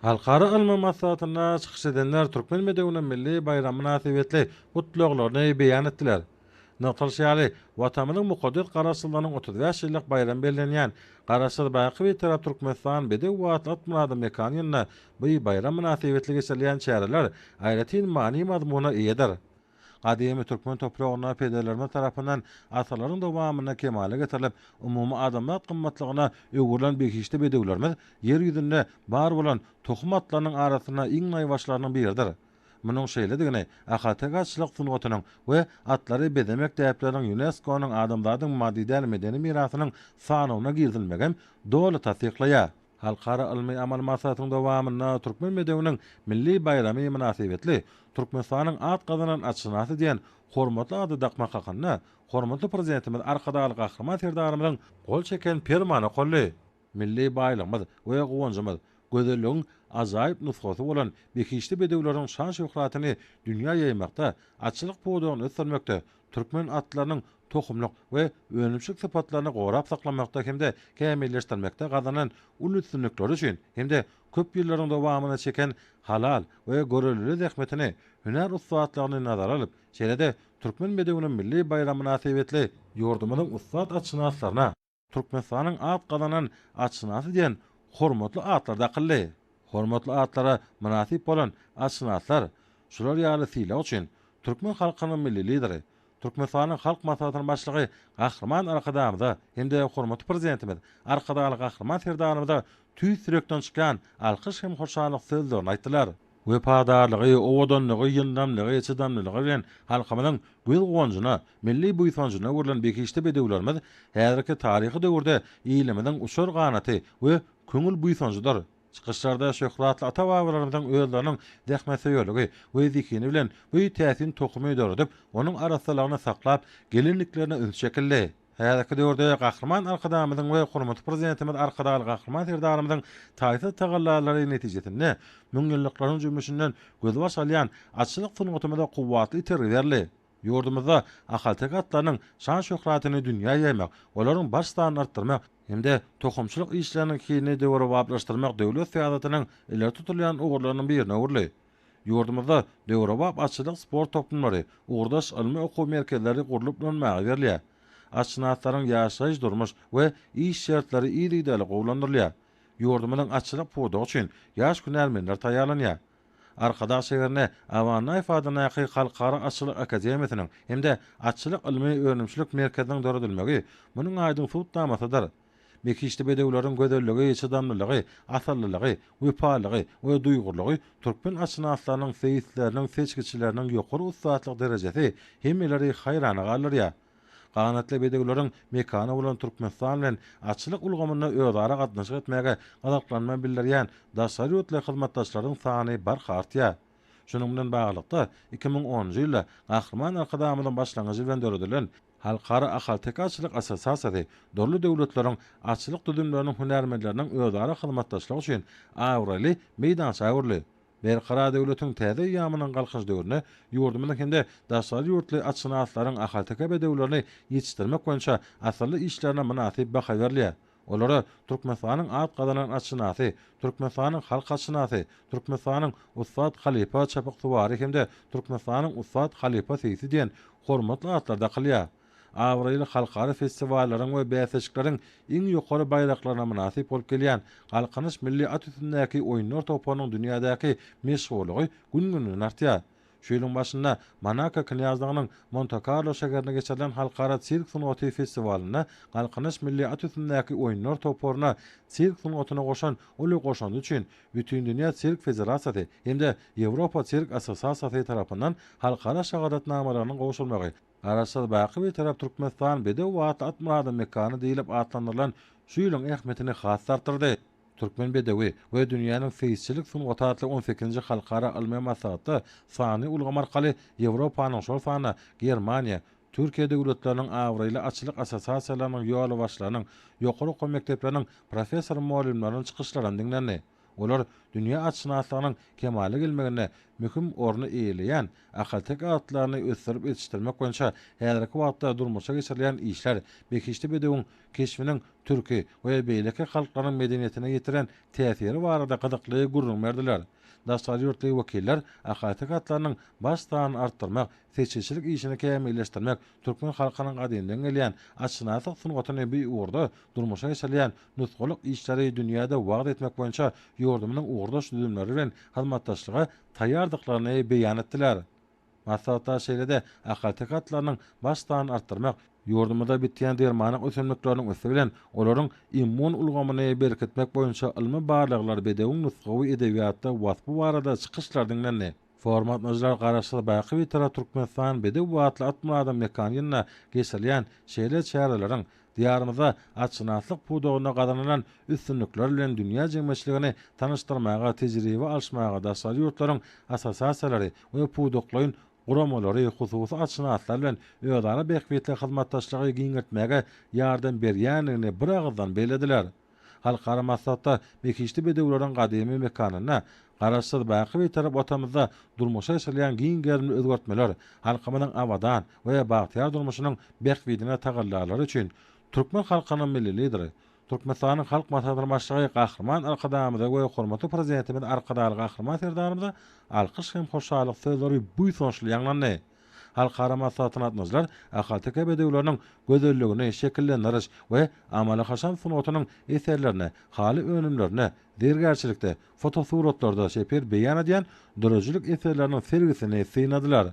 Halkara ilmi maslahatyna çykyş edenler Türkmen medeniýetiniň milli bayramy münasibetli gutluglaryny beýan etdiler. Noktalyşaly watamynyň mukaddes garaşylarynyň 35 ýyllyk bayram bellenýän Garaşyl Baky we tarap Türkmenistan bedew wat atmady mekanyna bu bayram münasibetli geçirilýän çäreler aýratyn many mazmuna eýedir. Gadymy türkmen topragyna pederlerine tarapyndan asalaryň dowamyna kemale getirilip, umumy adamlat gymmatlygyna öwürlen bekişde bedewlerimiz yer ýüzünde bar bolan tohmatlarynyň arasyna iň naýbaşlarynyň biridir. Munyň şeýledigine ahatagatçylyk sungatynyň we atlary bedemek täpleriniň UNESCO-nyň adamlaryň maddi däl medeni mirasynyň sanawyna girdilmegen dowlat tasdiklaýar. Halkara ilmi amal maslahatynyň dowamyna Türkmen medeniýetiniň milli bayramy münasibetli Türkmenistanyň at gazanan açynasy diýen hormatly ady dakmak hakynda hormatly prezidentimiz arkadaly gahrman serdarymyzyň gol çeken permany golly. Milli baýramymyz we gowunjymyz gözelligiň ajaýyp nusgasy bolan bekişli bedewleriň şan şöhratyny dünýä ýaýmakda, açylyk podugyny ösdürmekde, türkmen atlarynyň tohumlyk we önümçük sypatlaryny gorap saklamakda hemde kämilleşdirmekde gazanan ul üstünlikleri üçin hemde köp ýyllaryň dowamyna çeken halal we görelili zähmetini hüner ustaatlaryny nazara alyp, şeýle-de türkmen medeniýetiniň milli bayramy münasibetli ýurdumynyň ustad açynaslaryna Türkmenistanyň at gazanan açynasy diýen hormatly atlar daqylly. Hormatly atlara münasip bolan açynaslar şular ýaly syla üçin türkmen halkynyň milli lideri Türkmenistanyň halk maslahatynyň başlygy Gahrman Arkadamyza hemde hormatly prezidentimiz Arkadaly Gahrman serdarymyza tüý sürekden çykan alkyş hem hoşallyk sözlerini aýtdylar. Wepadarlygy, owadanlygy, ýyldamlygy, çydamlylygy bilen halkymyzyň göz gowunjyna, milli buýsanjyna görülen bekişde bedewlerimiz häzirki taryhy döwürde ilimimiň uçur ganaty we köňül buýsanjydyr. Çykyşlarda şöhratly ata-babalarymyzyň özleriniň zähmeti ýölugi we zikini bilen bu täsin tokumy döredip, onuň arasylaryny saklap, gelinliklerini ölçekilli. Häzirki döwürde Gahrman Arkadamyzyň we hormatly prezidentimiz Arkadaly Gahrman serdarymyzyň taýsy tagallalary netijesinde müňilliklaryň jümmüşinden gözbaş alýan açylyk sungatymyza kuwwatly iterberli. Ýurdumyzda ahaltak atlarynyň şan şöhratyny dünýä ýaýmak, olaryň başdan artdyrmak hemde tohumçylyk işleriniň kine döwre wagtlaşdyrmak döwlet syýasatynyň ileri tutulýan ugurlarynyň birine urly. Ýurdumyzda döwre wagt açylyk sport toplanmary, ugurdaş ilmi okuw merkezleri gurulyp dönmäge berilýär. Açynaslaryň ýaşaýyş durmuş we iş şertleri ýa-da gowlandyrylýar. Ýurdumynyň açylyk podugy üçin ýaş günärmenler taýýarlanýar. Arkadaş şeýerine Awana ifadanaky Halkara Açylyk Akademiýasynyň hemde açylyk ilmi öňümçilik merkeziniň döredilmegi munyň aýdyň tutdamasydyr. Bekişde bedewleriň gözelligi, çydamlylygy, asallylygy, wepalygy we duýgurlygy türkmen açynaslarynyň feýisleriniň seçkiçileriniň ýokary ustaatlyk derejesi hemmeleri haýrana galyrýar. Ganatly bedewleriň mekany bolan Türkmenistan bilen açylyk ulgamyna özara gatnaşyk etmäge galaklanma bildirýän daşary ýurtly hyzmatdaşlaryň sany barka artýar. Şunuň bilen baglykda 2010-njy ýylda Gahrman Arkadamyzyň başlangyjy bilen döredilen Halkara ahaltak açylyk asasasy dorly döwletleriň açylyk düdümleriniň hünärmenleriniň özara hyzmatdaşlygy üçin awraly meýdan çagyrly. Berqara döwletiň täze ýamynyň galkyş döwrüne ýurdumyň hemde daşary ýurtly açynaslaryň ahaltaka bedewlerini ýetişdirmek boýunça asyrly işlerine münasip baha berilýär. Olara Türkmenistanyň at gazanan açynasy, Türkmenistanyň halk açynasy, Türkmenistanyň Ustad Halipa Çapykdywary hemde Türkmenistanyň Ustad Halipa Seysi diýen hormatly atlar daqylýar. Awraýly halkara festiwallaryň we bäseçikleriň iň ýokary bayraklaryna münasip bolup gelýän Galkanyş milli at üstündäki oýunlar topunyň dünýädäki meşgullygy gün-günden artýar. Şu ýylyň başynda Manaka knýazlygynyň Monte Carlo şäherine geçirilen halkara sirk sunaty festiwalyna Galkanyş milli at üstündäki oýunlar topuryna sirk sunatyna goşan uly goşandy üçin bütün dünýä sirk federasiýasy hemde Ýewropa sirk asosiasiýasy tarapyndan halkara şahadatnamalarynyň gowşulmagy Garaşyl Baky we tarap Türkmenistan bedew wat atmady mekany diýilip atlandyrylan şu ýylyň ähmetini has artdyrdy. Türkmen bedewi we dünýäniň feýisçilik sungatly 18-nji halkara ilmi maslahaty sany ulgam arkaly Ýewropanyň şol sany Germaniýa, Türkiýe döwletleriniň awraýly açylyk asosiasiýalarynyň ýoly başlarynyň ýokary okuw mekdepleriniň professor muallimläriniň çykyşlaryny dinlendi. Olar dünýä açynaslarynyň kemale gelmegine mühim ornu eýleýän, akaltek atlaryny ösürip yetişdirmek boýunça häzirki wagtda durmuşa geçirilen işler, Bekişli Bedegiň keşfiniň türki we beýleki halklaryň medeniýetine ýetiren täsiri barada gyzykly gurrun berdiler. Daşary ýurtly wekiller akaltek atlarynyň başdan artdyrmak, seçilçilik işini kämilleşdirmek, türkmen halkynyň gadymdan gelýän açynasyk sungatyny bir uğurda durmuşa geçirilen nutgalyk işleri dünýäde wagt etmek boýunça ýurdumynyň uğurdaş düzümleri bilen hyzmatdaşlyga taýýardyklaryny beýan etdiler. Maksatda şeýlede akaltek atlarynyň başdan artdyrmak, ýurdumyda bitýän dermanyk ösümlikleriniň ösü bilen olaryň immun ulgamyny berkitmek boýunça ilmi barlyklar bedegiň nusgawy edebiýatda wasp barada çykyşlar dinlendi. Formatmajlar garaşly baky litera Türkmenistan bedegi wagtly atmada mekanyna geçirilýän şeýle çärelerin diyarımızda açynaslyk pudogyna gazanylan üstünlikler bilen dünýä jemgyýetçiligini tanyşdyrmaga, tejribe alşmaga daşary ýurtlaryň asasasiýalary we pudoklaryň guramalary hususy açynaslar bilen öýdana bekbetli hyzmatdaşlygy giňertmäge ýardam berýänini bir agzdan belediler. Halkara maksatda Bekişli Bedegileriň gadymy mekanyna garaşsyz baky bir tarap otamyzda durmuşa geçirilen giňgerli özgertmeler, halkymyzyň awadan we bagtyar durmuşynyň bekbetine tagallalary üçin türkmen halkynyň milli lideri, Türkmenistanyň halk maslahatçylygy gahrman arkadamyza we hormatly prezidentimiz arkadaly gahrman serdarymyza alkyş hem hoşallyk sözleri bu soňşly ýanlandy. Halkara maslahatyny atmazlar, akaltek bedegileriniň gözelligini şekillendiriş we amaly haşan sunatynyň eserlerini, haly önümlerini, dergärçilikde, fotosuratlarda şeper beýan edýän dörejlik eserleriniň sergisini synadylar.